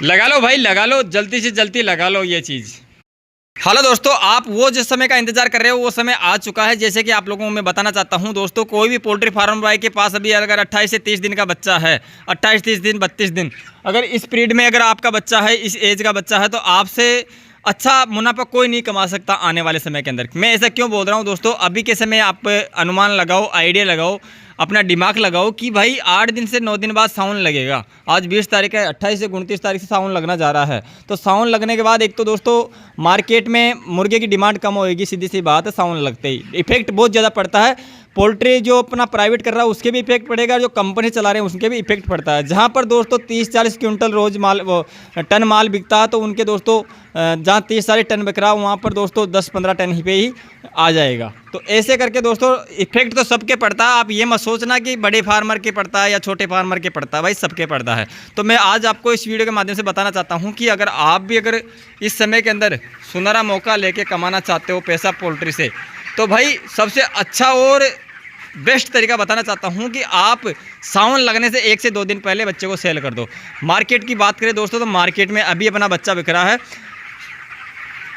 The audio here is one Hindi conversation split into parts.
लगा लो भाई, लगा लो, जल्दी से जल्दी लगा लो ये चीज़। हेलो दोस्तों, आप वो जिस समय का इंतजार कर रहे हो वो समय आ चुका है। जैसे कि आप लोगों को मैं बताना चाहता हूं दोस्तों, कोई भी पोल्ट्री फार्म भाई के पास अभी अगर 28 से 30 दिन का बच्चा है, 28 30 दिन 32 दिन, अगर इस पीरियड में अगर आपका बच्चा है, इस एज का बच्चा है, तो आपसे अच्छा मुनाफा कोई नहीं कमा सकता आने वाले समय के अंदर। मैं ऐसा क्यों बोल रहा हूँ दोस्तों, अभी के समय आप अनुमान लगाओ, आइडिया लगाओ, अपना दिमाग लगाओ कि भाई 8 दिन से 9 दिन बाद सावन लगेगा। आज 20 तारीख है, 28 से 29 तारीख से सावन लगना जा रहा है। तो सावन लगने के बाद एक तो दोस्तों मार्केट में मुर्गे की डिमांड कम होएगी, सीधी सी बात है। सावन लगते ही इफेक्ट बहुत ज़्यादा पड़ता है। पोल्ट्री जो अपना प्राइवेट कर रहा है उसके भी इफेक्ट पड़ेगा, जो कंपनी चला रहे हैं उसके भी इफेक्ट पड़ता है। जहाँ पर दोस्तों 30-40 क्विंटल रोज माल वो टन माल बिकता है, तो उनके दोस्तों जहाँ 30-40 टन बिक रहा है वहाँ पर दोस्तों 10-15 टन ही पे ही आ जाएगा। तो ऐसे करके दोस्तों इफेक्ट तो सबके पड़ता है। आप ये मत सोचना कि बड़े फार्मर के पड़ता है या छोटे फार्मर के पड़ता है, भाई सबके पड़ता है। तो मैं आज आपको इस वीडियो के माध्यम से बताना चाहता हूँ कि अगर आप भी अगर इस समय के अंदर सुनहरा मौका लेके कमाना चाहते हो पैसा पोल्ट्री से, तो भाई सबसे अच्छा और बेस्ट तरीका बताना चाहता हूं कि आप सावन लगने से 1 से 2 दिन पहले बच्चे को सेल कर दो। मार्केट की बात करें दोस्तों, तो मार्केट में अभी अपना बच्चा बिक रहा है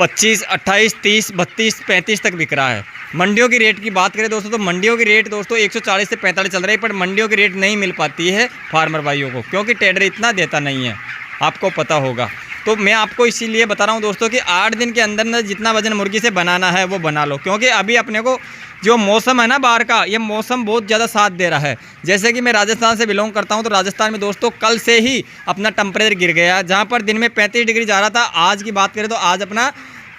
25, 28, 30, 32, 35 तक बिक रहा है। मंडियों की रेट की बात करें दोस्तों, तो मंडियों की रेट दोस्तों 140 से 45 चल रही है, पर मंडियों की रेट नहीं मिल पाती है फार्मर भाइयों को, क्योंकि टेंडर इतना देता नहीं है, आपको पता होगा। तो मैं आपको इसीलिए बता रहा हूं दोस्तों कि 8 दिन के अंदर न जितना वजन मुर्गी से बनाना है वो बना लो, क्योंकि अभी अपने को जो मौसम है ना बाहर का, ये मौसम बहुत ज़्यादा साथ दे रहा है। जैसे कि मैं राजस्थान से बिलोंग करता हूं, तो राजस्थान में दोस्तों कल से ही अपना टेम्परेचर गिर गया। जहां पर दिन में 35 डिग्री जा रहा था, आज की बात करें तो आज अपना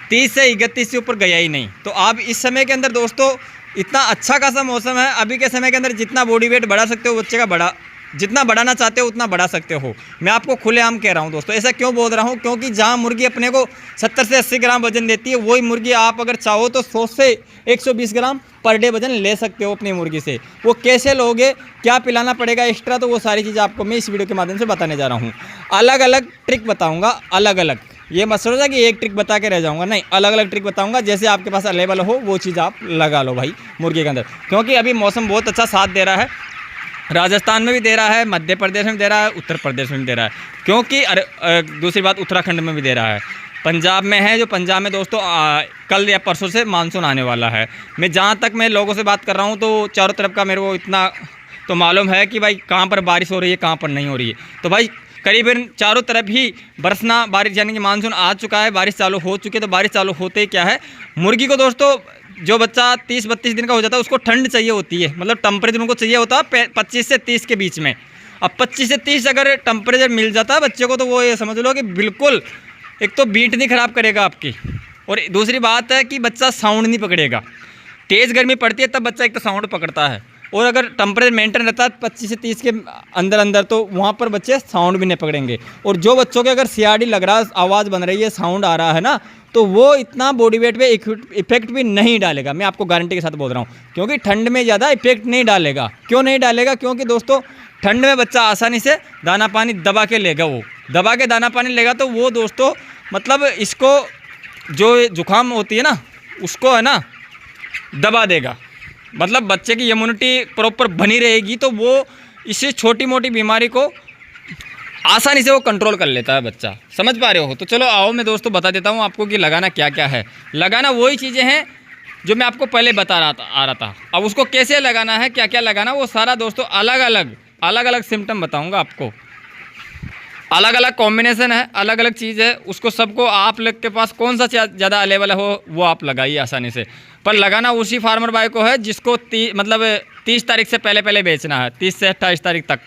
30 से 31 से ऊपर गया ही नहीं। तो आप इस समय के अंदर दोस्तों इतना अच्छा खासा मौसम है, अभी के समय के अंदर जितना बॉडी वेट बढ़ा सकते हो बच्चे का जितना बढ़ाना चाहते हो उतना बढ़ा सकते हो। मैं आपको खुलेआम कह रहा हूं दोस्तों। ऐसा क्यों बोल रहा हूं, क्योंकि जहां मुर्गी अपने को 70 से 80 ग्राम वजन देती है, वही मुर्गी आप अगर चाहो तो 100 से 120 ग्राम पर डे वजन ले सकते हो अपनी मुर्गी से। वो कैसे लोगे, क्या पिलाना पड़ेगा एक्स्ट्रा, तो वो सारी चीज़ें आपको मैं इस वीडियो के माध्यम से बताने जा रहा हूँ। अलग अलग ट्रिक बताऊँगा, अलग अलग। ये मत सोचो कि एक ट्रिक बता के रह जाऊँगा, नहीं, अलग अलग ट्रिक बताऊँगा। जैसे आपके पास अवेलेबल हो वो चीज़ आप लगा लो भाई मुर्गी के अंदर, क्योंकि अभी मौसम बहुत अच्छा साथ दे रहा है। राजस्थान में भी दे रहा है, मध्य प्रदेश में भी दे रहा है, उत्तर प्रदेश में भी दे रहा है, क्योंकि दूसरी बात उत्तराखंड में भी दे रहा है, पंजाब में है। जो पंजाब में दोस्तों कल या परसों से मानसून आने वाला है। मैं जहाँ तक मैं लोगों से बात कर रहा हूँ, तो चारों तरफ का मेरे को इतना तो मालूम है कि भाई कहाँ पर बारिश हो रही है, कहाँ पर नहीं हो रही है। तो भाई करीबन चारों तरफ ही बरसना बारिश, यानी कि मानसून आ चुका है, बारिश चालू हो चुकी है। तो बारिश चालू होते ही क्या है, मुर्गी को दोस्तों जो बच्चा 30-32 दिन का हो जाता है उसको ठंड चाहिए होती है, मतलब टेम्परेचर उनको चाहिए होता है 25 से 30 के बीच में। अब 25 से 30 अगर टेम्परेचर मिल जाता है बच्चे को, तो वो ये समझ लो कि बिल्कुल एक तो बीट नहीं ख़राब करेगा आपकी, और दूसरी बात है कि बच्चा साउंड नहीं पकड़ेगा। तेज़ गर्मी पड़ती है तब बच्चा एक तो साउंड पकड़ता है, और अगर टेम्परेचर मेंटेन रहता है 25 से 30 के अंदर अंदर, तो वहाँ पर बच्चे साउंड भी नहीं पकड़ेंगे। और जो बच्चों के अगर सीआरडी लग रहा है, आवाज़ बन रही है, साउंड आ रहा है ना, तो वो इतना बॉडी वेट पे इफेक्ट भी नहीं डालेगा। मैं आपको गारंटी के साथ बोल रहा हूँ, क्योंकि ठंड में ज़्यादा इफेक्ट नहीं डालेगा। क्यों नहीं डालेगा, क्योंकि दोस्तों ठंड में बच्चा आसानी से दाना पानी दबा के लेगा। वो दबा के दाना पानी लेगा तो वो दोस्तों मतलब इसको जो जुकाम होती है ना, उसको है ना दबा देगा। मतलब बच्चे की इम्यूनिटी प्रॉपर बनी रहेगी, तो वो इसी छोटी मोटी बीमारी को आसानी से वो कंट्रोल कर लेता है बच्चा। समझ पा रहे हो? तो चलो आओ मैं दोस्तों बता देता हूँ आपको कि लगाना क्या क्या है। लगाना वही चीज़ें हैं जो मैं आपको पहले बता रहा था। अब उसको कैसे लगाना है, क्या क्या लगाना, वो सारा दोस्तों अलग अलग सिम्टम बताऊँगा आपको। अलग अलग कॉम्बिनेशन है, अलग अलग चीज़ है, उसको सबको आप लोग के पास कौन सा ज़्यादा अवेलेबल हो वो आप लगाइए आसानी से। पर लगाना उसी फार्मर भाई को है जिसको 30 तारीख से पहले बेचना है, 30 से 28 तारीख तक,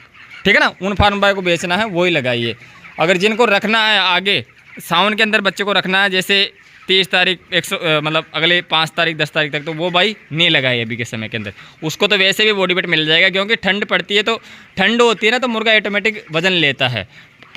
ठीक है ना। उन फार्मर भाई को बेचना है वही लगाइए। अगर जिनको रखना है आगे सावन के अंदर बच्चे को रखना है, जैसे 30 तारीख मतलब अगले 5 तारीख 10 तारीख तक, तो वो भाई नहीं लगाए अभी के समय के अंदर। उसको तो वैसे भी बॉडी वेट मिल जाएगा, क्योंकि ठंड पड़ती है, तो ठंड होती है ना, तो मुर्गा ऑटोमेटिक वजन लेता है।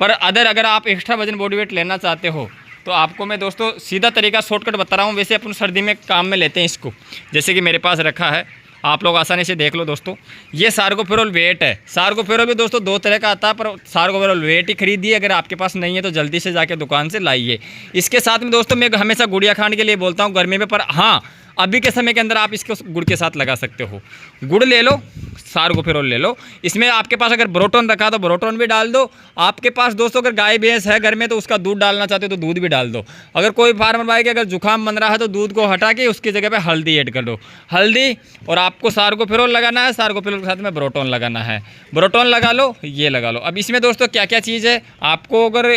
पर अगर आप एक्स्ट्रा वजन बॉडी वेट लेना चाहते हो, तो आपको मैं दोस्तों सीधा तरीका शॉर्टकट बता रहा हूँ। वैसे अपन सर्दी में काम में लेते हैं इसको, जैसे कि मेरे पास रखा है, आप लोग आसानी से देख लो दोस्तों। ये सार्गोफेरोल वेट है। सार्गोफेरोल भी दोस्तों 2 तरह का आता है, पर सार्गोफेरोल वेट ही खरीदिए। अगर आपके पास नहीं है तो जल्दी से जाके दुकान से लाइए। इसके साथ में दोस्तों मैं हमेशा गुड़िया खांड के लिए बोलता हूँ गर्मी में, पर हाँ अभी के समय के अंदर आप इसको गुड़ के साथ लगा सकते हो। गुड़ ले लो, सार्गोफेरोल ले लो, इसमें आपके पास अगर ब्रोटोन रखा तो ब्रोटोन भी डाल दो। आपके पास दोस्तों अगर गाय भैंस है घर में तो उसका दूध डालना चाहते हो तो दूध भी डाल दो। अगर कोई फार्मर भाई के अगर जुकाम बन रहा है तो दूध को हटा के उसकी जगह पे हल्दी ऐड कर दो, हल्दी, और आपको सार्गोफेरोल लगाना है, सार्गोफेरोल के साथ में ब्रोटोन लगाना है, ब्रोटोन लगा लो, ये लगा लो। अब इसमें दोस्तों क्या क्या चीज़ है, आपको अगर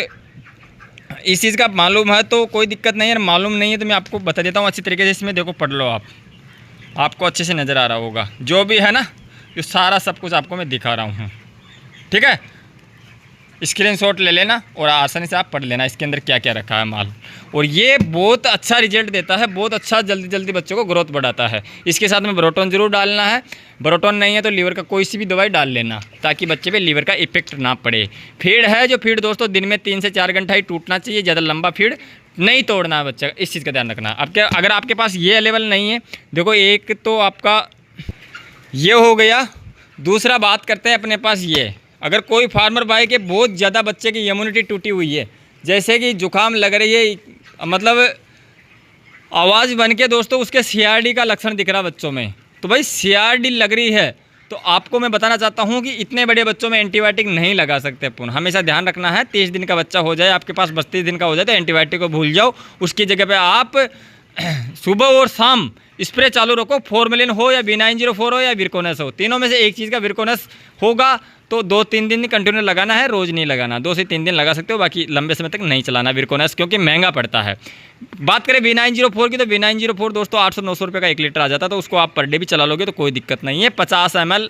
इस चीज़ का मालूम है तो कोई दिक्कत नहीं है, मालूम नहीं है तो मैं आपको बता देता हूँ अच्छी तरीके से। इसमें देखो पढ़ लो आप, आपको अच्छे से नज़र आ रहा होगा जो भी है ना, ये सारा सब कुछ आपको मैं दिखा रहा हूँ, ठीक है। स्क्रीनशॉट ले लेना और आसानी से आप पढ़ लेना इसके अंदर क्या क्या रखा है माल। और ये बहुत अच्छा रिजल्ट देता है, बहुत अच्छा जल्दी जल्दी बच्चों को ग्रोथ बढ़ाता है। इसके साथ में ब्रोटोन जरूर डालना है, ब्रोटोन नहीं है तो लीवर का कोई सी भी दवाई डाल लेना ताकि बच्चे पे लीवर का इफेक्ट ना पड़े। फीड है जो फीड दोस्तों दिन में 3 से 4 घंटा ही टूटना चाहिए, ज़्यादा लंबा फीड नहीं तोड़ना है बच्चा, इस चीज़ का ध्यान रखना। अब क्या अगर आपके पास ये अवेलेबल नहीं है, देखो एक तो आपका ये हो गया, दूसरा बात करते हैं अपने पास ये, अगर कोई फार्मर भाई के बहुत ज़्यादा बच्चे की इम्यूनिटी टूटी हुई है, जैसे कि जुकाम लग रही है, मतलब आवाज़ बन के दोस्तों उसके CRD का लक्षण दिख रहा बच्चों में, तो भाई CRD लग रही है तो आपको मैं बताना चाहता हूँ कि इतने बड़े बच्चों में एंटीबायोटिक नहीं लगा सकते अपन। हमेशा ध्यान रखना है 30 दिन का बच्चा हो जाए आपके पास, 32 दिन का हो जाए तो एंटीबायोटिक को भूल जाओ, उसकी जगह पे आप सुबह और शाम स्प्रे चालू रखो, फॉर्मेलिन हो या B904 हो या विरकोनस हो, तीनों में से एक चीज़ का विरकोनस होगा तो 2-3 दिन कंटिन्यू लगाना है, रोज़ नहीं लगाना। 2 से 3 दिन लगा सकते हो, बाकी लंबे समय तक नहीं चलाना विरकोनस, क्योंकि महंगा पड़ता है। बात करें B904 की तो B904 दोस्तों 800-900 रुपये का 1 लीटर आ जाता है, तो उसको आप पर डे भी चला लोगे तो कोई दिक्कत नहीं है। 50 ml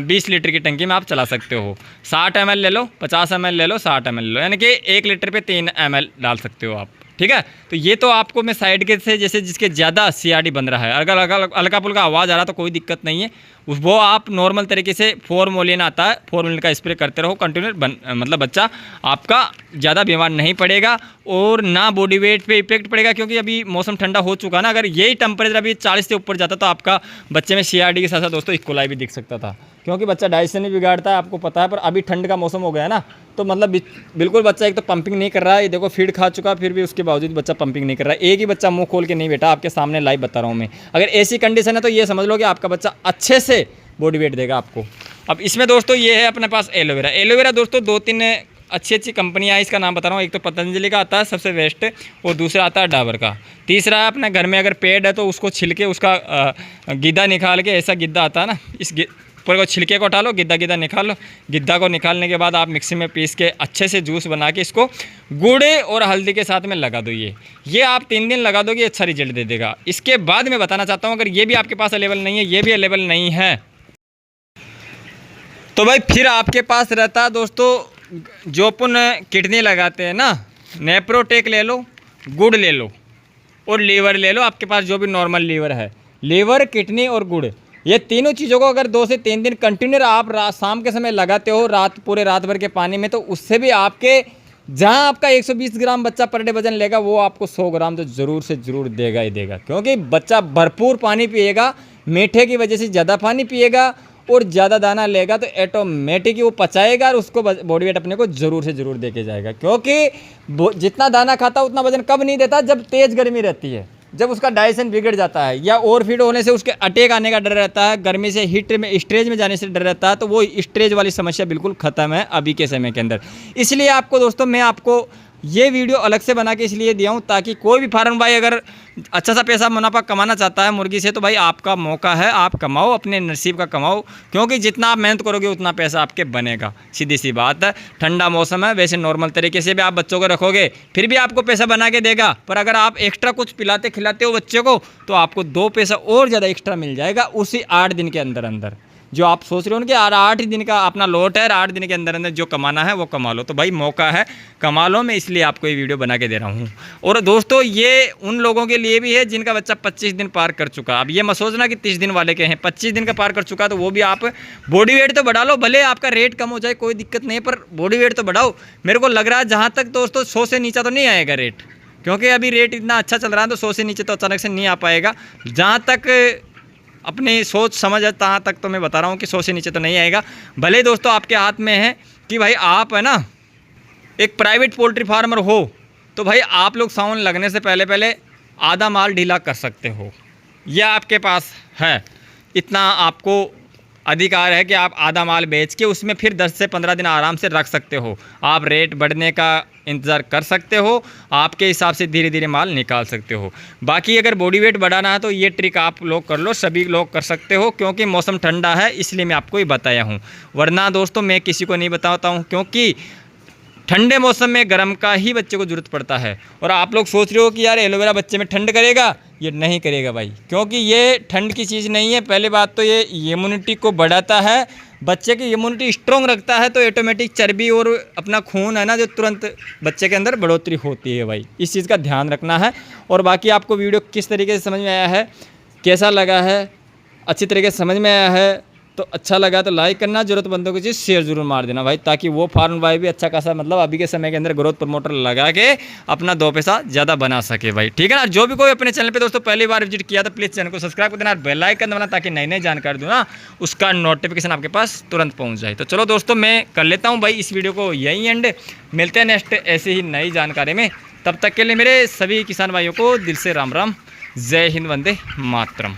20 लीटर की टंकी में आप चला सकते हो। 60 ml ले लो, 50 ml ले लो, 60 ml ले लो, यानी कि 1 लीटर पे 3 ml डाल सकते हो आप, ठीक है। तो ये तो आपको मैं साइड के से जैसे जिसके ज़्यादा CRD बन रहा है, अगर हल्का फुल्का आवाज़ आ रहा तो कोई दिक्कत नहीं है, वो आप नॉर्मल तरीके से फॉर्मोलिन आता है, फॉर्मोलिन का स्प्रे करते रहो कंटिन्यू, मतलब बच्चा आपका ज़्यादा बीमार नहीं पड़ेगा और ना बॉडी वेट पे इफेक्ट पड़ेगा, क्योंकि अभी मौसम ठंडा हो चुका ना। अगर यही टेम्परेचर अभी 40 से ऊपर जाता तो आपका बच्चे में CRD के साथ साथ दोस्तों इकोलाई भी दिख सकता था, क्योंकि बच्चा डाइजेशन नहीं बिगाड़ता है, आपको पता है। पर अभी ठंड का मौसम हो गया ना, तो मतलब बिल्कुल बच्चा एक तो पंपिंग नहीं कर रहा है, देखो फीड खा चुका फिर भी उसके बावजूद बच्चा पंपिंग नहीं कर रहा है। एक ही बच्चा मुंह खोल के नहीं बैठा, आपके सामने लाइव बता रहा हूँ मैं। अगर ऐसी कंडीशन है तो ये समझ लो कि आपका बच्चा अच्छे से बॉडी वेट देगा आपको। अब इसमें दोस्तों ये है अपने पास एलोवेरा। एलोवेरा दोस्तों 2-3 अच्छी कंपनियाँ हैं, इसका नाम बता रहा हूँ। एक तो पतंजलि का आता है सबसे बेस्ट, और दूसरा आता है डाबर का। तीसरा है अपने घर में अगर पेड़ है तो उसको छिलके उसका गिद्दा निकाल के, ऐसा गिद्दा आता है ना, इस ऊपर को छिलके को उठा लो, गिद्दा निकाल लो। गिद्दा को निकालने के बाद आप मिक्सी में पीस के अच्छे से जूस बना के इसको गुड़ और हल्दी के साथ में लगा दो। ये आप 3 दिन लगा दोगे, अच्छा रिजल्ट दे देगा। इसके बाद मैं बताना चाहता हूँ, अगर ये भी आपके पास अवेलेबल नहीं है, ये भी अवेलेबल नहीं है, तो भाई फिर आपके पास रहता है दोस्तों जो अपन किडनी लगाते हैं ना, नेप्रोटेक ले लो, गुड़ ले लो और लीवर ले लो। आपके पास जो भी नॉर्मल लीवर है, लीवर, किडनी और गुड़, ये तीनों चीज़ों को अगर 2 से 3 दिन कंटिन्यू आप शाम के समय लगाते हो, पूरे रात भर के पानी में, तो उससे भी आपके जहां आपका 120 ग्राम बच्चा पर डे वजन लेगा, वो आपको 100 ग्राम तो ज़रूर से ज़रूर देगा ही देगा, क्योंकि बच्चा भरपूर पानी पिएगा, मीठे की वजह से ज़्यादा पानी पिएगा और ज़्यादा दाना लेगा तो ऑटोमेटिक ही वो पचाएगा और उसको बॉडी वेट अपने को ज़रूर से ज़रूर दे के जाएगा। क्योंकि जितना दाना खाता उतना वजन कब नहीं देता, जब तेज़ गर्मी रहती है, जब उसका डाइजेशन बिगड़ जाता है या ओवर फीड होने से उसके अटैक आने का डर रहता है, गर्मी से हीट में स्ट्रेज में जाने से डर रहता है, तो वो स्ट्रेज वाली समस्या बिल्कुल ख़त्म है अभी के समय के अंदर। इसलिए आपको दोस्तों मैं आपको ये वीडियो अलग से बना के इसलिए दिया हूँ ताकि कोई भी फार्म भाई अगर अच्छा सा पैसा मुनाफा कमाना चाहता है मुर्गी से, तो भाई आपका मौका है, आप कमाओ, अपने नसीब का कमाओ, क्योंकि जितना आप मेहनत करोगे उतना पैसा आपके बनेगा। सीधी सी बात है, ठंडा मौसम है, वैसे नॉर्मल तरीके से भी आप बच्चों को रखोगे फिर भी आपको पैसा बना के देगा, पर अगर आप एक्स्ट्रा कुछ पिलाते खिलाते हो बच्चे को तो आपको 2 पैसा और ज़्यादा एक्स्ट्रा मिल जाएगा उसी 8 दिन के अंदर अंदर। जो आप सोच रहे हो कि 8 दिन का अपना लॉट है, 8 दिन के अंदर अंदर जो कमाना है वो कमा लो, तो भाई मौका है, कमा लो। मैं इसलिए आपको ये वीडियो बना के दे रहा हूँ। और दोस्तों ये उन लोगों के लिए भी है जिनका बच्चा 25 दिन पार कर चुका। अब ये मत सोचना कि 30 दिन वाले के हैं, 25 दिन का पार कर चुका तो वो भी आप बॉडी वेट तो बढ़ा लो, भले आपका रेट कम हो जाए कोई दिक्कत नहीं, पर बॉडी वेट तो बढ़ाओ। मेरे को लग रहा है जहाँ तक दोस्तों 100 से नीचे तो नहीं आएगा रेट, क्योंकि अभी रेट इतना अच्छा चल रहा है तो 100 से नीचे तो अचानक से नहीं आ पाएगा। जहाँ तक अपनी सोच समझ है तहाँ तक तो मैं बता रहा हूँ कि 100 से नीचे तो नहीं आएगा। भले दोस्तों आपके हाथ में है कि भाई आप है ना एक प्राइवेट पोल्ट्री फार्मर हो, तो भाई आप लोग सावन लगने से पहले आधा माल ढीला कर सकते हो, यह आपके पास है, इतना आपको अधिकार है कि आप आधा माल बेच के उसमें फिर 10 से 15 दिन आराम से रख सकते हो। आप रेट बढ़ने का इंतज़ार कर सकते हो, आपके हिसाब से धीरे धीरे माल निकाल सकते हो। बाकी अगर बॉडी वेट बढ़ाना है तो ये ट्रिक आप लोग कर लो, सभी लोग कर सकते हो, क्योंकि मौसम ठंडा है इसलिए मैं आपको ये बताया हूँ। वरना दोस्तों मैं किसी को नहीं बताता हूँ, क्योंकि ठंडे मौसम में गर्म का ही बच्चे को ज़रूरत पड़ता है। और आप लोग सोच रहे हो कि यार एलोवेरा बच्चे में ठंड करेगा, ये नहीं करेगा भाई, क्योंकि ये ठंड की चीज़ नहीं है। पहली बात तो ये इम्यूनिटी को बढ़ाता है, बच्चे की इम्यूनिटी स्ट्रॉन्ग रखता है, तो ऑटोमेटिक चर्बी और अपना खून है ना जो तुरंत बच्चे के अंदर बढ़ोतरी होती है भाई, इस चीज़ का ध्यान रखना है। और बाकी आपको वीडियो किस तरीके से समझ में आया है, कैसा लगा है, अच्छी तरीके से समझ में आया है तो अच्छा लगा तो लाइक करना, ज़रूरतमंदों की चीज़ शेयर जरूर मार देना भाई, ताकि वो फार्म भाई भी अच्छा खासा मतलब अभी के समय के अंदर ग्रोथ प्रमोटर लगा के अपना 2 पैसा ज़्यादा बना सके भाई, ठीक है ना। जो भी कोई अपने चैनल पे दोस्तों पहली बार विजिट किया तो प्लीज़ चैनल को सब्सक्राइब कर देना, बेल आइकन दबाना, ताकि नई नई जानकारी दूँ ना उसका नोटिफिकेशन आपके पास तुरंत पहुँच जाए। तो चलो दोस्तों मैं कर लेता हूँ भाई इस वीडियो को यही एंड, मिलते हैं नेक्स्ट ऐसे ही नई जानकारी में। तब तक के लिए मेरे सभी किसान भाइयों को दिल से राम राम, जय हिंद, वंदे मातरम।